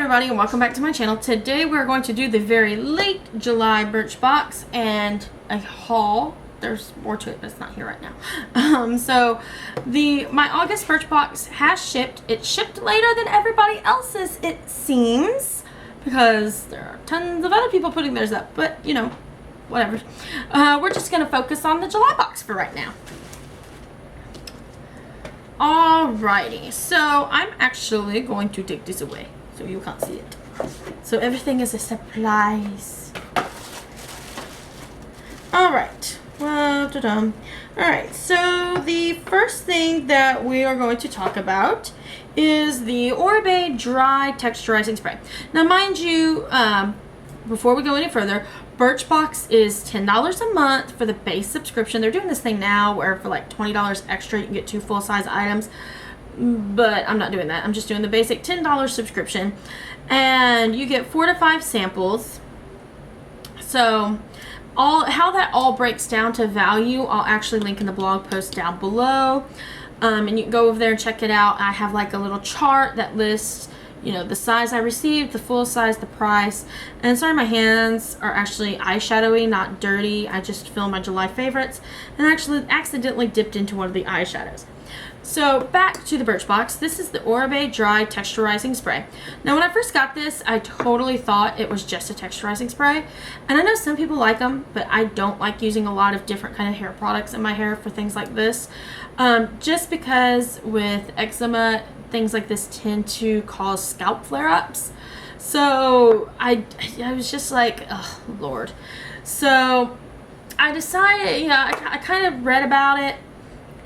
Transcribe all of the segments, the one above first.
everybody, and welcome back to my channel. Today we're going to do the very late July Birchbox and a haul. There's more to it, but it's not here right now. So my August Birchbox has shipped. It shipped later than everybody else's, it seems, because there are tons of other people putting theirs up, but you know, whatever. We're just going to focus on the July box for right now. Alrighty, so I'm actually going to take this away so you can't see it. So everything is a surprise. Alright, alright, so the first thing that we are going to talk about is the Olar Dry Texturizing Spray. Now mind you, before we go any further, Birchbox is $10 a month for the base subscription. They're doing this thing now where for like $20 extra you can get 2 full-size items, but I'm not doing that. I'm just doing the basic $10 subscription, and you get 4 to 5 samples. So how that all breaks down to value, I'll actually link in the blog post down below, and you can go over there and check it out. I have like a little chart that lists, you know, the size I received, the full size, the price. And sorry, my hands are actually eyeshadowy, not dirty. I just filmed my July favorites and actually accidentally dipped into one of the eyeshadows. So back to the Birchbox. This is the Olar Dry Texturizing Spray. Now when I first got this, I totally thought it was just a texturizing spray. And I know some people like them, but I don't like using a lot of different kind of hair products in my hair for things like this. Just because with eczema, things like this tend to cause scalp flare-ups. So I was just like, oh Lord. So I decided, you know, I kind of read about it,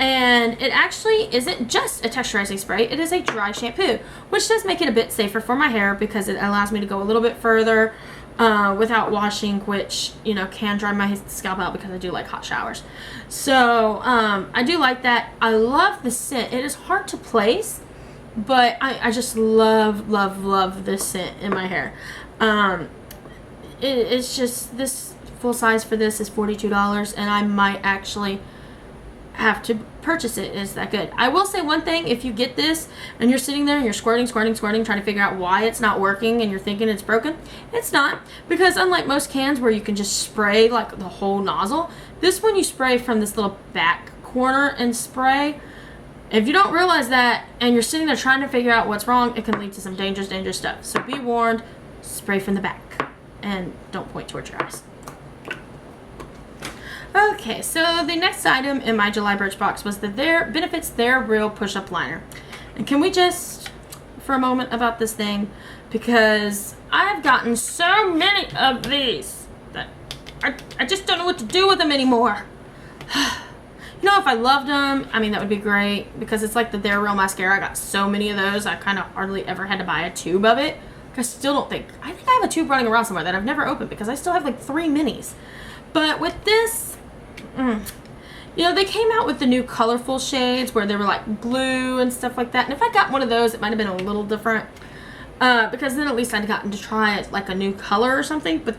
and it actually isn't just a texturizing spray. It is a dry shampoo, which does make it a bit safer for my hair because it allows me to go a little bit further without washing, which, you know, can dry my scalp out because I do like hot showers. So I do like that. I love the scent. It is hard to place, but I just love this scent in my hair. It's just, this full size for this is $42, and I might actually have to purchase it. It's that good. I will say one thing: if you get this and you're sitting there and you're squirting, trying to figure out why it's not working and you're thinking it's broken, it's not, because unlike most cans where you can just spray like the whole nozzle, this one you spray from this little back corner and spray. If you don't realize that and you're sitting there trying to figure out what's wrong, it can lead to some dangerous stuff. So be warned, spray from the back and don't point towards your eyes. Okay, so the next item in my July Birchbox was the Benefits They're Real Push-Up Liner. And can we just, for a moment about this thing, because I've gotten so many of these that I just don't know what to do with them anymore. You know, if I loved them, I mean, that would be great, because it's like the They're Real mascara. I got so many of those, I kind of hardly ever had to buy a tube of it. I still don't think, I think I have a tube running around somewhere that I've never opened because I still have like 3 minis. But with this, you know, they came out with the new colorful shades where they were like blue and stuff like that. And if I got one of those, it might have been a little different, because then at least I'd gotten to try it like a new color or something. But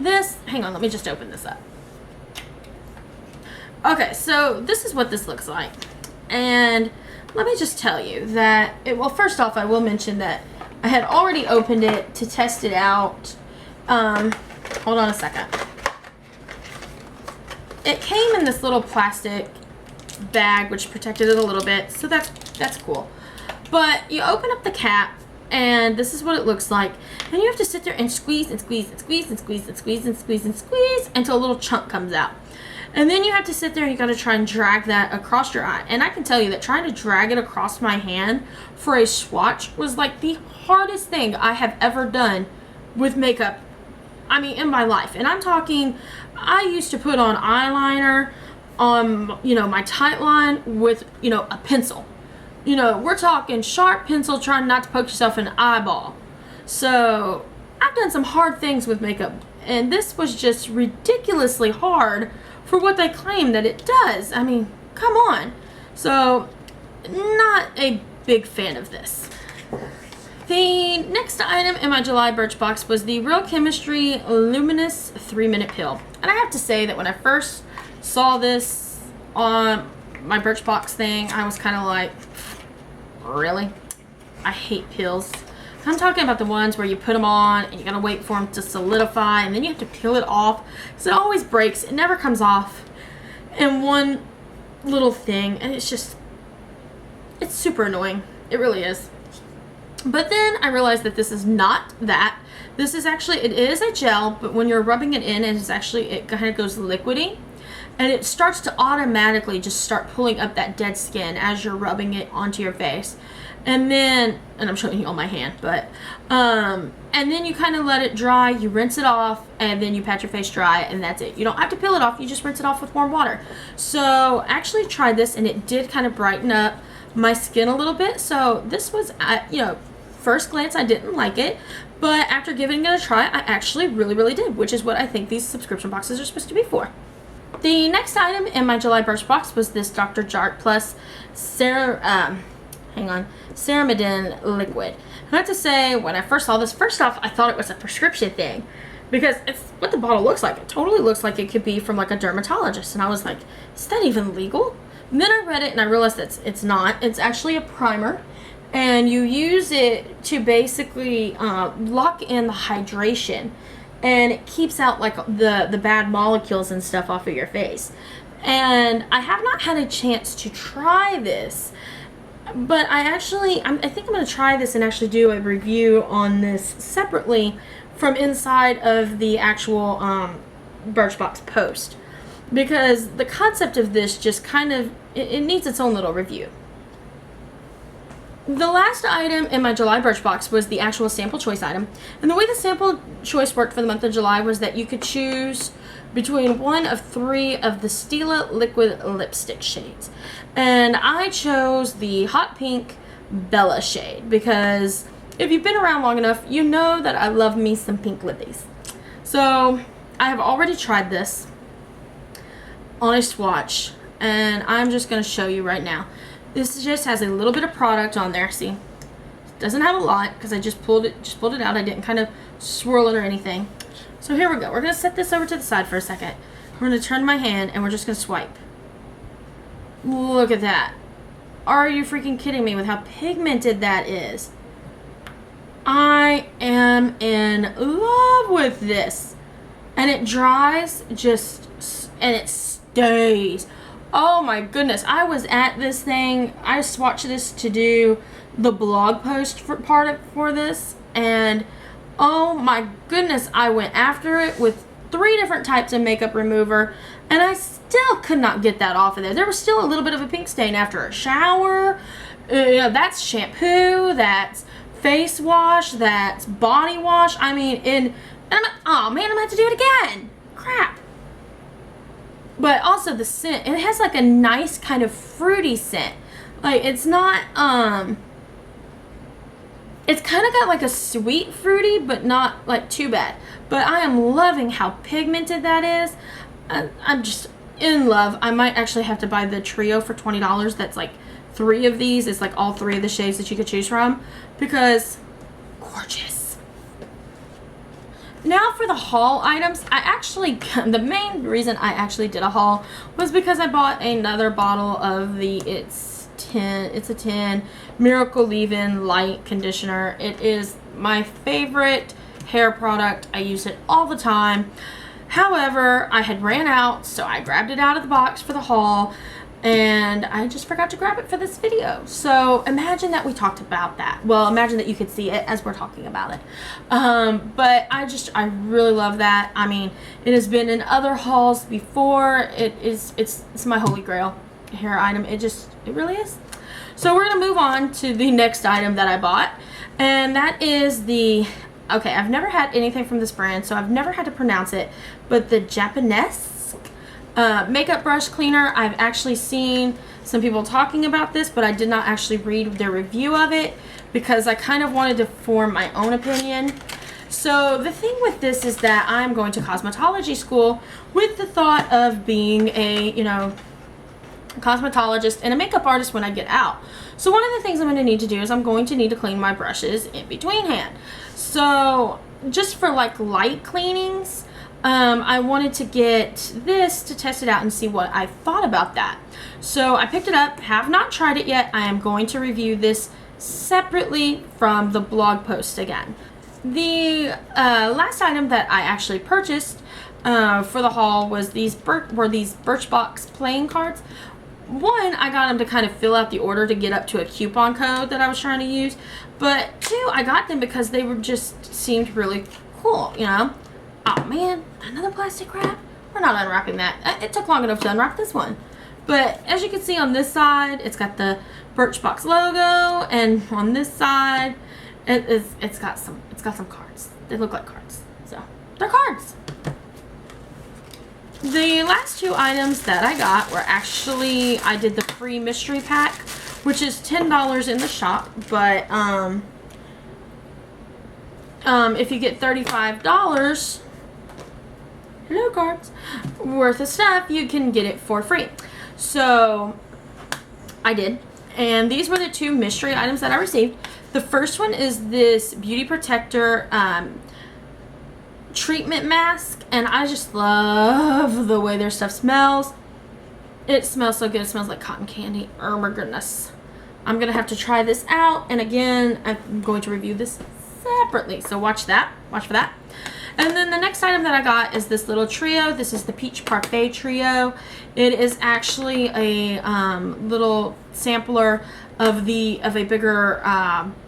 this, hang on, let me just open this up. Okay, so this is what this looks like. And let me just tell you that, well, first off, I will mention that I had already opened it to test it out. Hold on a second. It came in this little plastic bag, which protected it a little bit, so that's cool. But you open up the cap, and this is what it looks like. And you have to sit there and squeeze and squeeze and squeeze and squeeze and squeeze and squeeze and squeeze until a little chunk comes out. And then you have to sit there and you got to try and drag that across your eye. And I can tell you that trying to drag it across my hand for a swatch was like the hardest thing I have ever done with makeup, I mean, in my life. And I'm talking, I used to put on eyeliner on, you know, my tight line with, you know, a pencil. You know, we're talking sharp pencil, trying not to poke yourself in the eyeball. So I've done some hard things with makeup, and this was just ridiculously hard for what they claim that it does. I mean, come on. So not a big fan of this. The next item in my July Birchbox was the Real Chemistry Luminous 3-Minute Pill. And I have to say that when I first saw this on my Birchbox thing, I was kind of like, really? I hate pills. I'm talking about the ones where you put them on and you gotta wait for them to solidify and then you have to peel it off because it always breaks. It never comes off in one little thing, and it's super annoying. It really is. But then I realized that this is not that. This is actually, it is a gel, but when you're rubbing it in, it kind of goes liquidy. And it starts to automatically just start pulling up that dead skin as you're rubbing it onto your face. And then, and I'm showing you on my hand, but, and then you kind of let it dry, you rinse it off, and then you pat your face dry, and that's it. You don't have to peel it off, you just rinse it off with warm water. So I actually tried this, and it did kind of brighten up my skin a little bit. So this was, first glance, I didn't like it, but after giving it a try, I actually really, really did, which is what I think these subscription boxes are supposed to be for. The next item in my July Birchbox was this Dr. Jart Plus Ceramidin liquid. I have to say, when I first saw this, first off, I thought it was a prescription thing because it's what the bottle looks like. It totally looks like it could be from like a dermatologist, and I was like, is that even legal? And then I read it and I realized that it's not. It's actually a primer, and you use it to basically lock in the hydration, and it keeps out like the bad molecules and stuff off of your face. And I have not had a chance to try this, but I think I'm going to try this and actually do a review on this separately from inside of the actual Birchbox post, because the concept of this just kind of, it needs its own little review. The last item in my July Birchbox was the actual sample choice item. And the way the sample choice worked for the month of July was that you could choose between one of 3 of the Stila liquid lipstick shades. And I chose the hot pink Bella shade because if you've been around long enough, you know that I love me some pink lippies. So I have already tried this on a swatch, and I'm just going to show you right now. This just has a little bit of product on there. See, it doesn't have a lot because I just pulled it out. I didn't kind of swirl it or anything. So here we go. We're going to set this over to the side for a second. We're going to turn my hand and we're just going to swipe. Look at that. Are you freaking kidding me with how pigmented that is? I am in love with this. And it dries and it stays. Oh my goodness, I was at this thing, I swatched this to do the blog post for this, and oh my goodness, I went after it with 3 different types of makeup remover, and I still could not get that off of there. There was still a little bit of a pink stain after a shower. That's shampoo, that's face wash, that's body wash. I mean, oh man, I'm gonna have to do it again. Crap. But also the scent, it has like a nice kind of fruity scent. Like it's not, it's kind of got like a sweet fruity, but not like too bad. But I am loving how pigmented that is. I'm just in love. I might actually have to buy the trio for $20. That's like 3 of these. It's like all 3 of the shades that you could choose from, because gorgeous. Now for the haul items, the main reason I actually did a haul was because I bought another bottle of it's a 10 Miracle Leave-In Light Conditioner. It is my favorite hair product. I use it all the time. However, I had ran out, so I grabbed it out of the box for the haul, and I just forgot to grab it for this video. So imagine that we talked about that. Well, imagine that you could see it as we're talking about it. But I really love that. I mean, it has been in other hauls before. It's my holy grail hair item. It really is. So we're gonna move on to the next item that I bought, and that is okay, I've never had anything from this brand, so I've never had to pronounce it, but the Japanese makeup brush cleaner. I've actually seen some people talking about this, but I did not actually read their review of it because I kind of wanted to form my own opinion. So the thing with this is that I'm going to cosmetology school with the thought of being a, cosmetologist and a makeup artist when I get out. So one of the things I'm going to need to do is I'm going to need to clean my brushes in between hand. So just for like light cleanings, I wanted to get this to test it out and see what I thought about that. So I picked it up, have not tried it yet. I am going to review this separately from the blog post again. The last item that I actually purchased for the haul was these Birchbox playing cards. One, I got them to kind of fill out the order to get up to a coupon code that I was trying to use. But two, I got them because they were just seemed really cool, you know. Oh man, another plastic wrap. We're not unwrapping that. It took long enough to unwrap this one. But as you can see on this side, it's got the Birchbox logo, and on this side, it's got some cards. They look like cards, so they're cards. The last two items that I got were actually, I did the free mystery pack, which is $10 in the shop, but if you get $35, hello cards, worth of stuff, you can get it for free. So I did, and these were the two mystery items that I received. The first one is this Beauty Protector treatment mask, and I just love the way their stuff smells. It smells so good. It smells like cotton candy. Oh my goodness. I'm gonna have to try this out, and again, I'm going to review this separately, so watch that. Watch for that. And then the next item that I got is this little trio. This is the Peach Parfait Trio. It is actually a little sampler of a bigger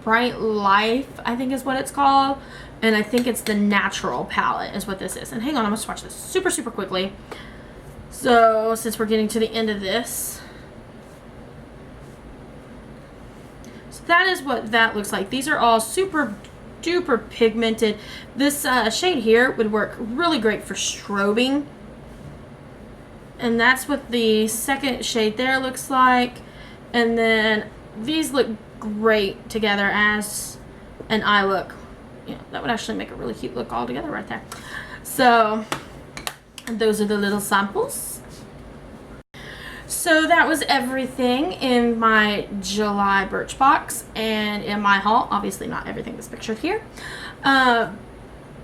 Bright Life, I think is what it's called. And I think it's the Natural palette is what this is. And hang on, I'm going to swatch this super, super quickly. So, since we're getting to the end of this. So that is what that looks like. These are all super duper pigmented. This shade here would work really great for strobing. And that's what the second shade there looks like. And then these look great together as an eye look. You know, that would actually make a really cute look all together right there. So those are the little samples. So that was everything in my July Birchbox and in my haul. Obviously not everything that's pictured here.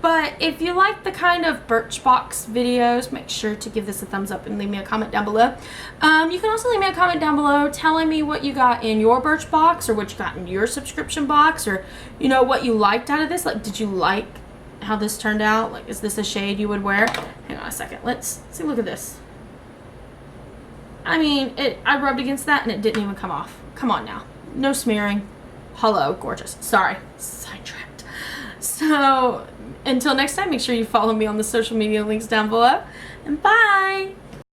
But if you like the kind of Birchbox videos, make sure to give this a thumbs up and leave me a comment down below. You can also leave me a comment down below telling me what you got in your Birchbox or what you got in your subscription box, or, you know, what you liked out of this. Like, did you like how this turned out? Like, is this a shade you would wear? Hang on a second. Let's see. Look at this. I mean, I rubbed against that and it didn't even come off. Come on now. No smearing. Hello, gorgeous. Sorry. Sidetracked. So, until next time, make sure you follow me on the social media links down below. And bye!